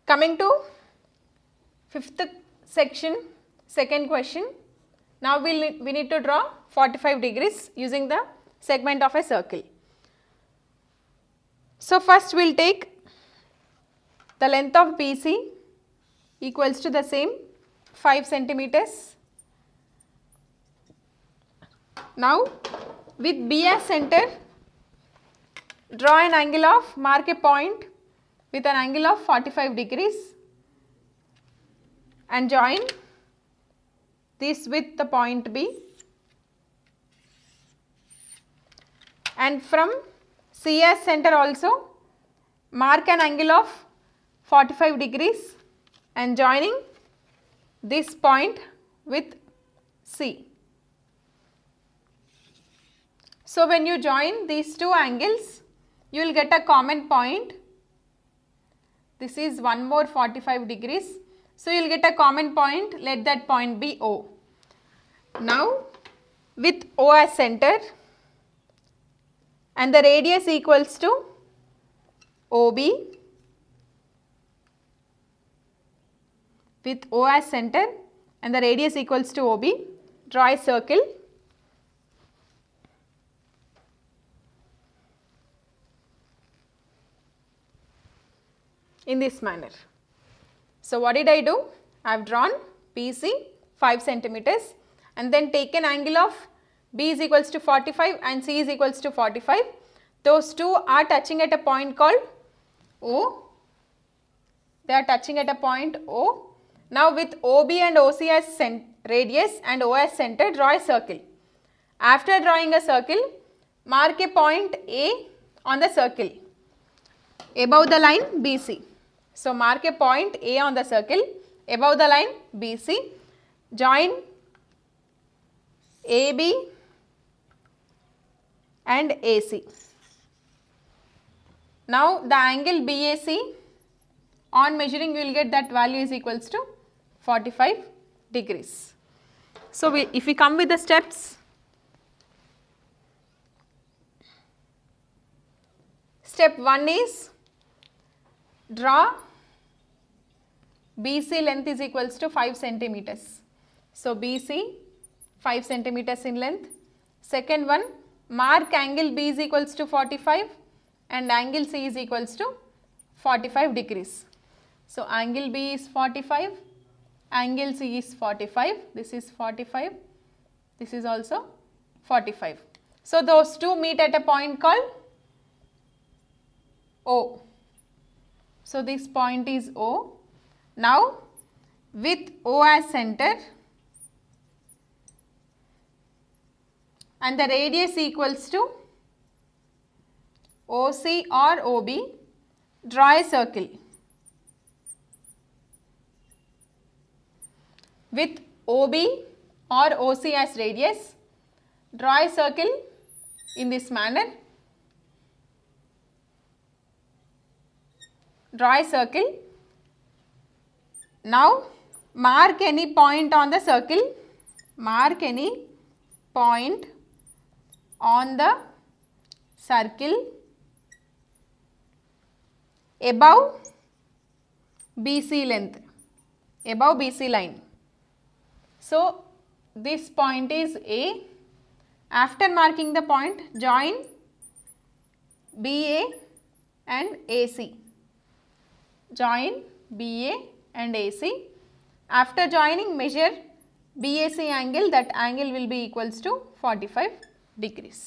Coming to fifth section, second question. Now we need to draw 45 degrees using the segment of a circle. So first we will take the length of BC equals to the same 5 centimeters. Now with B as center, draw an angle of, mark a point with an angle of 45 degrees and join this with the point B, and from C as center also mark an angle of 45 degrees and joining this point with C. So when you join these two angles, you will get a common point. This is one more 45 degrees. So you will get a common point, let that point be O. Now with O as center and the radius equals to OB, with O as center and the radius equals to OB, draw a circle. In this manner. So what did I do? I have drawn BC 5 centimeters and then taken angle of B is equals to 45 and C is equals to 45. Those two are touching at a point called O. They are touching at a point O. Now with OB and OC as radius and O as center, draw a circle. After drawing a circle, mark a point A on the circle above the line BC. So mark a point A on the circle above the line BC, join AB and AC. Now the angle BAC, on measuring you will get that value is equals to 45 degrees. So if we come with the steps, step 1 is draw BC length is equals to 5 centimeters. So BC 5 centimeters in length. Second one, mark angle B is equals to 45 and angle C is equals to 45 degrees. So angle B is 45, angle C is 45, this is 45, this is also 45. So those two meet at a point called O. So this point is O. Now with O as center and the radius equals to OC or OB, draw a circle. With OB or OC as radius, draw a circle in this manner. Draw a circle. Now mark any point on the circle, mark any point on the circle above BC length, above BC line. So this point is A. After marking the point, join BA and AC. Join BA and AC. After joining, measure BAC angle, that angle will be equals to 45 degrees.